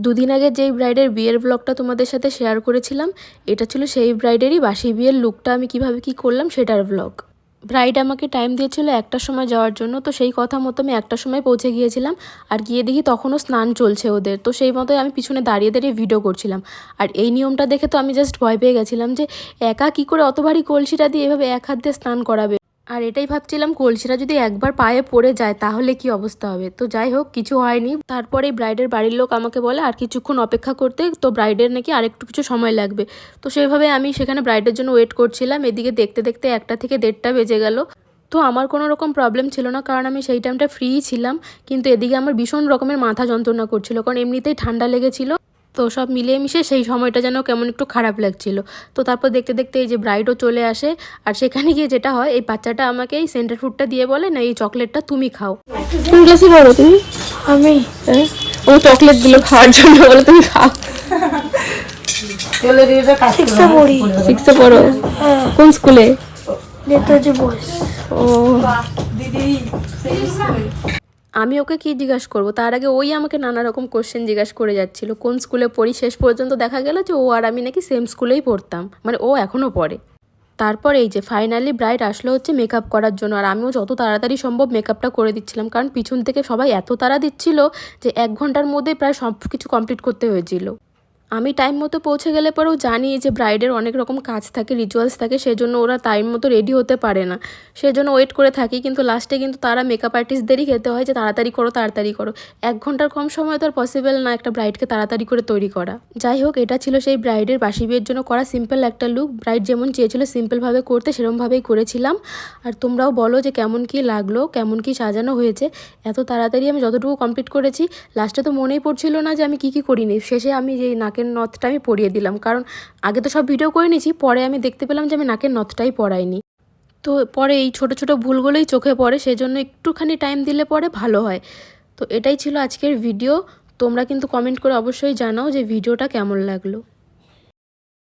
দুদিন আগে যেই ব্রাইডের বিয়ের ব্লগটা তোমাদের সাথে শেয়ার করেছিলাম, এটা ছিল সেই ব্রাইডেরই বাসি বিয়ের লুকটা আমি কিভাবে কি করলাম সেটার ব্লগ। ব্রাইড আমাকে টাইম দিয়েছিল 1টার সময় যাওয়ার জন্য, তো সেই কথা মতো আমি 1টার সময় পৌঁছে গিয়েছিলাম। আর গিয়ে দেখি তখনও স্নান চলছে ওদের, তো সেই মতোই আমি পিছনে দাঁড়িয়ে দাঁড়িয়ে ভিডিও করছিলাম। আর এই নিয়মটা দেখে তো আমি জাস্ট ভয় পেয়ে গেছিলাম যে একা কি করে অত ভারী কলসিটা দিয়ে এভাবে এক হাত দিয়ে স্নান করাবে। আর এটাই ভাবছিলাম কলসিটা যদি একবার পায়ে পড়ে যায় তাহলে কি অবস্থা হবে। তো যাই হোক, কিছু হয়নি। তারপরে ব্রাইডের বাড়ির লোক আমাকে বলে আর কিছুক্ষণ অপেক্ষা করতে, তো ব্রাইডের নাকি আরেকটু কিছু সময় লাগবে। তো সেইভাবে আমি সেখানে ব্রাইডের জন্য ওয়েট করছিলাম। এদিকে দেখতে দেখতে 1টা থেকে 1:30 বেজে গেল। তো আমার কোনো রকম প্রবলেম ছিল না, কারণ আমি সেই টাইমটা ফ্রিই ছিলাম। কিন্তু এদিকে আমার ভীষণ রকমের মাথা যন্ত্রণা করছিল, কারণ এমনিতেই ঠান্ডা লেগেছিল। তো সব মিলিয়ে মিশে সেই সময়টা যেন কেমন একটু খারাপ লাগছিল। তো তারপর দেখতে দেখতে এই যে ব্রাইডও চলে আসে। আর সেখানে গিয়ে যেটা হয়, এই বাচ্চাটা আমাকে এই সেন্টার ফুডটা দিয়ে বলে না, এই চকলেটটা তুমি খাও। কোন ক্লাসে পড়ো তুমি? আমি ও চকলেটগুলো খাওয়ার জন্য বলে তুমি খাও। 6 পড়ি। 6 পড়ো? কোন স্কুলে? নেতাজি বয়েস। ও আমি ওকে কি জিজ্ঞাসা করবো, তার আগে ওই আমাকে নানা রকম কোশ্চেন জিজ্ঞাসা করে যাচ্ছিল কোন স্কুলে পড়ি। শেষ পর্যন্ত দেখা গেল যে ও আর আমি নাকি সেম স্কুলেই পড়তাম, মানে ও এখনও পড়ে। তারপর এই যে ফাইনালি ব্রাইড আসলো হচ্ছে মেকআপ করার জন্য। আর আমিও যত তাড়াতাড়ি সম্ভব মেকআপটা করে দিচ্ছিলাম, কারণ পিছন থেকে সবাই এত তাড়া দিচ্ছিল যে 1 ঘন্টার মধ্যে প্রায় সব কিছু কমপ্লিট করতে হয়েছিল। আমি টাইম মতো পৌঁছে গেলে পরেও জানি যে ব্রাইডের অনেক রকম কাজ থাকে, রিচুয়ালস থাকে, সেজন্য ওরা টাইম মতো রেডি হতে পারে না। সেজন্য ওয়েট করে থাকি, কিন্তু লাস্টে কিন্তু তারা মেকআপ আর্টিস্টদেরই খেতে হয় যে তাড়াতাড়ি করো তাড়াতাড়ি করো। 1 ঘন্টার কম সময় তো আর পসিবল না একটা ব্রাইডকে তাড়াতাড়ি করে তৈরি করা। যাই হোক, এটা ছিল সেই ব্রাইডের বাসি বিয়ের জন্য করা সিম্পল একটা লুক। ব্রাইড যেমন চেয়েছিল সিম্পলভাবে করতে, সেরকমভাবেই করেছিলাম। আর তোমরাও বলো যে কেমন কি লাগলো, কেমন কি সাজানো হয়েছে। এত তাড়াতাড়ি আমি যতটুকু কমপ্লিট করেছি, লাস্টে তো মনেই পড়ছিল না যে আমি কি করিনি। শেষে আমি যে নাকের নথটা আমি পরিয়ে দিলাম, কারণ আগে তো সব ভিডিও করে নিয়েছি, পরে আমি দেখতে পেলাম যে আমি নাকের নথটাই পরাইনি। তো পরে এই ছোট ছোট ভুলগুলোই চোখে পড়ে, সেজন্য একটুখানি টাইম দিলে পরে ভালো হয়। তো এটাই ছিল আজকের ভিডিও। তোমরা কিন্তু কমেন্ট করে অবশ্যই জানাও যে ভিডিওটা কেমন লাগলো।